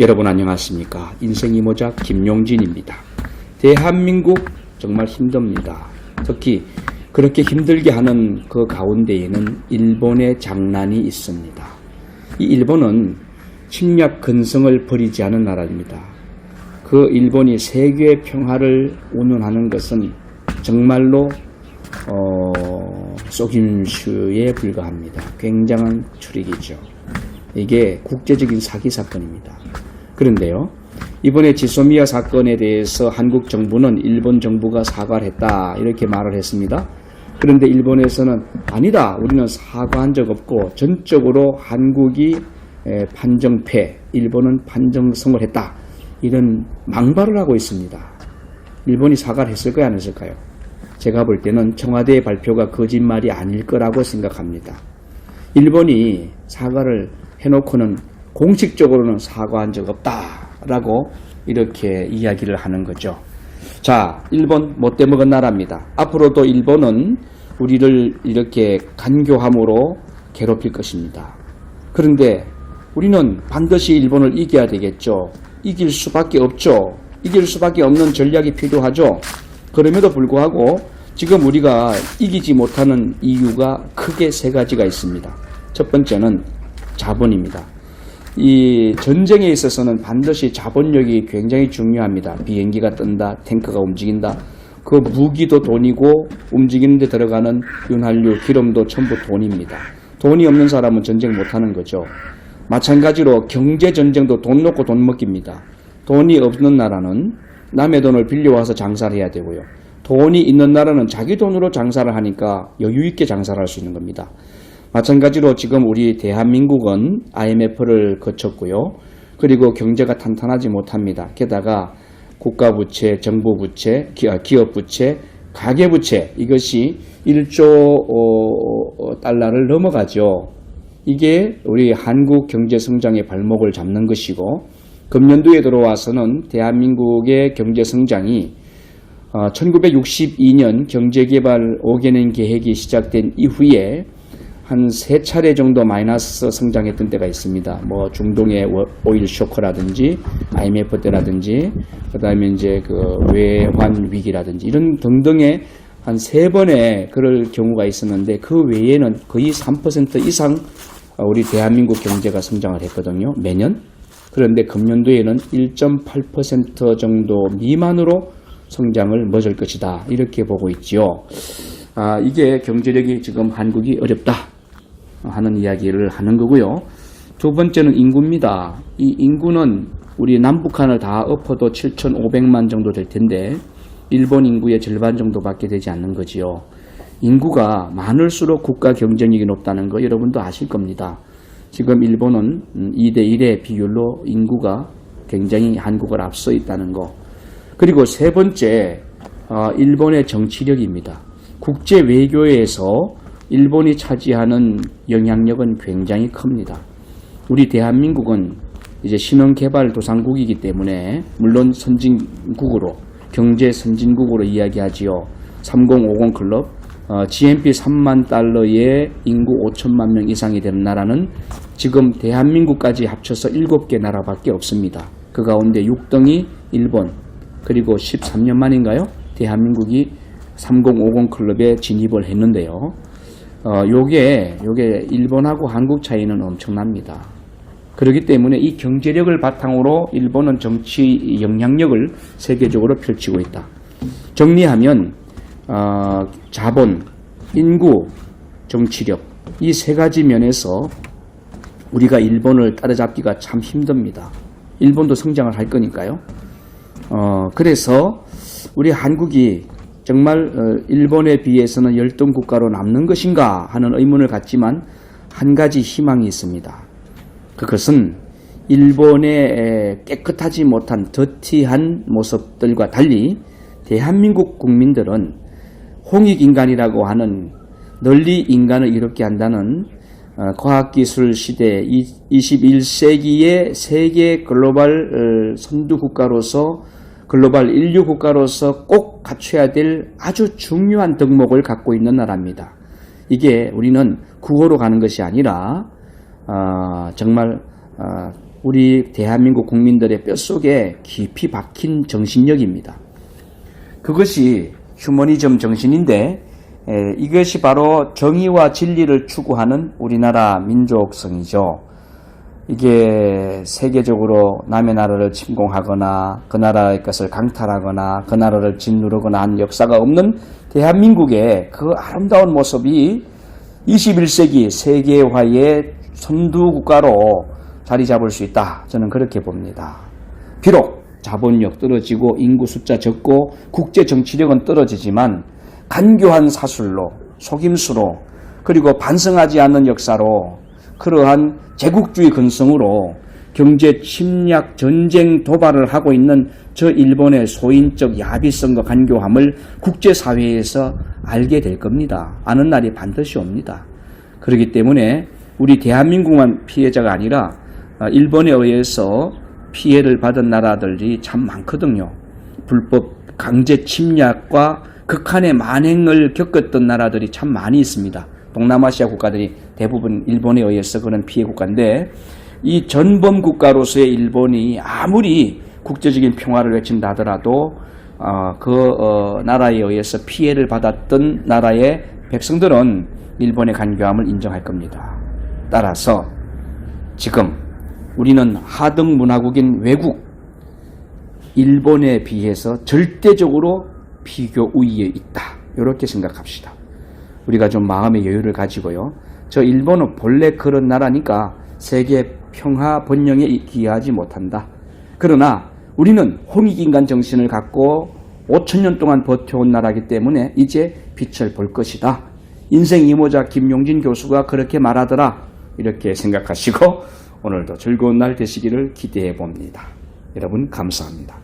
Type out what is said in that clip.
여러분 안녕하십니까? 인생이모작 김용진입니다. 대한민국 정말 힘듭니다. 특히 그렇게 힘들게 하는 그 가운데에는 일본의 장난이 있습니다. 이 일본은 침략 근성을 버리지 않은 나라입니다. 그 일본이 세계 평화를 운운하는 것은 정말로 속임수에 불과합니다. 굉장한 출익이죠. 이게 국제적인 사기 사건입니다. 그런데요, 이번에 지소미아 사건에 대해서 한국 정부는 일본 정부가 사과를 했다 이렇게 말을 했습니다. 그런데 일본에서는 아니다, 우리는 사과한 적 없고 전적으로 한국이 판정패, 일본은 판정성을 했다, 이런 망발을 하고 있습니다. 일본이 사과를 했을까요, 안 했을까요? 제가 볼 때는 청와대의 발표가 거짓말이 아닐 거라고 생각합니다. 일본이 사과를 해놓고는 공식적으로는 사과한 적 없다라고 이렇게 이야기를 하는 거죠. 자, 일본 못돼 먹은 나라입니다. 앞으로도 일본은 우리를 이렇게 간교함으로 괴롭힐 것입니다. 그런데 우리는 반드시 일본을 이겨야 되겠죠. 이길 수밖에 없죠. 이길 수밖에 없는 전략이 필요하죠. 그럼에도 불구하고 지금 우리가 이기지 못하는 이유가 크게 세 가지가 있습니다. 첫 번째는 자본입니다. 이 전쟁에 있어서는 반드시 자본력이 굉장히 중요합니다. 비행기가 뜬다, 탱크가 움직인다. 그 무기도 돈이고 움직이는 데 들어가는 윤활유, 기름도 전부 돈입니다. 돈이 없는 사람은 전쟁 못하는 거죠. 마찬가지로 경제전쟁도 돈 놓고 돈 먹기입니다. 돈이 없는 나라는 남의 돈을 빌려와서 장사를 해야 되고요. 돈이 있는 나라는 자기 돈으로 장사를 하니까 여유 있게 장사를 할 수 있는 겁니다. 마찬가지로 지금 우리 대한민국은 IMF를 거쳤고요. 그리고 경제가 탄탄하지 못합니다. 게다가 국가부채, 정부부채, 기업부채, 가계부채, 이것이 1조 달러를 넘어가죠. 이게 우리 한국 경제성장의 발목을 잡는 것이고, 금년도에 들어와서는 대한민국의 경제성장이 1962년 경제개발 5개년 계획이 시작된 이후에 한 3차례 정도 마이너스 성장했던 때가 있습니다. 뭐 중동의 오일 쇼크라든지 IMF 때라든지 그다음에 이제 그 외환 위기라든지 이런 등등의 한 3번의 그럴 경우가 있었는데, 그 외에는 거의 3% 이상 우리 대한민국 경제가 성장을 했거든요, 매년. 그런데 금년도에는 1.8% 정도 미만으로 성장을 멎을 것이다, 이렇게 보고 있지요. 이게 경제력이 지금 한국이 어렵다 하는 이야기를 하는 거고요. 두 번째는 인구입니다. 이 인구는 우리 남북한을 다 엎어도 7,500만 정도 될 텐데 일본 인구의 절반 정도밖에 되지 않는 거지요. 인구가 많을수록 국가 경쟁력이 높다는 거 여러분도 아실 겁니다. 지금 일본은 2대1의 비율로 인구가 굉장히 한국을 앞서 있다는 거. 그리고 세 번째, 일본의 정치력입니다. 국제 외교에서 일본이 차지하는 영향력은 굉장히 큽니다. 우리 대한민국은 이제 신흥개발도상국이기 때문에 물론 선진국으로, 경제 선진국으로 이야기하지요. 3050 클럽, GNP 3만 달러에 인구 5천만 명 이상이 되는 나라는 지금 대한민국까지 합쳐서 7개 나라밖에 없습니다. 그 가운데 6등이 일본, 그리고 13년 만인가요? 대한민국이 3050 클럽에 진입을 했는데요. 요게 일본하고 한국 차이는 엄청납니다. 그렇기 때문에 이 경제력을 바탕으로 일본은 정치 영향력을 세계적으로 펼치고 있다. 정리하면 자본, 인구, 정치력, 이 세 가지 면에서 우리가 일본을 따라잡기가 참 힘듭니다. 일본도 성장을 할 거니까요. 그래서 우리 한국이 정말 일본에 비해서는 열등 국가로 남는 것인가 하는 의문을 갖지만 한 가지 희망이 있습니다. 그것은 일본의 깨끗하지 못한 더티한 모습들과 달리 대한민국 국민들은 홍익인간이라고 하는 널리 인간을 이롭게 한다는 과학기술 시대 21세기의 세계 글로벌 선두국가로서, 글로벌 인류 국가로서 꼭 갖춰야 될 아주 중요한 덕목을 갖고 있는 나라입니다. 이게 우리는 구호로 가는 것이 아니라 정말 우리 대한민국 국민들의 뼛속에 깊이 박힌 정신력입니다. 그것이 휴머니즘 정신인데 이것이 바로 정의와 진리를 추구하는 우리나라 민족성이죠. 이게 세계적으로 남의 나라를 침공하거나 그 나라의 것을 강탈하거나 그 나라를 짓누르거나 한 역사가 없는 대한민국의 그 아름다운 모습이 21세기 세계화의 선두국가로 자리 잡을 수 있다. 저는 그렇게 봅니다. 비록 자본력 떨어지고 인구 숫자 적고 국제 정치력은 떨어지지만 간교한 사술로 속임수로 그리고 반성하지 않는 역사로 그러한 제국주의 근성으로 경제 침략 전쟁 도발을 하고 있는 저 일본의 소인적 야비성과 간교함을 국제사회에서 알게 될 겁니다. 아는 날이 반드시 옵니다. 그렇기 때문에 우리 대한민국만 피해자가 아니라 일본에 의해서 피해를 받은 나라들이 참 많거든요. 불법 강제 침략과 극한의 만행을 겪었던 나라들이 참 많이 있습니다. 동남아시아 국가들이 대부분 일본에 의해서 그런 피해 국가인데 이 전범 국가로서의 일본이 아무리 국제적인 평화를 외친다 하더라도 나라에 의해서 피해를 받았던 나라의 백성들은 일본의 간교함을 인정할 겁니다. 따라서 지금 우리는 하등 문화국인 외국 일본에 비해서 절대적으로 비교 우위에 있다. 이렇게 생각합시다. 우리가 좀 마음의 여유를 가지고요. 저 일본은 본래 그런 나라니까 세계 평화 번영에 기여하지 못한다. 그러나 우리는 홍익인간 정신을 갖고 5,000년 동안 버텨온 나라이기 때문에 이제 빛을 볼 것이다. 인생 이모작 김용진 교수가 그렇게 말하더라. 이렇게 생각하시고 오늘도 즐거운 날 되시기를 기대해 봅니다. 여러분 감사합니다.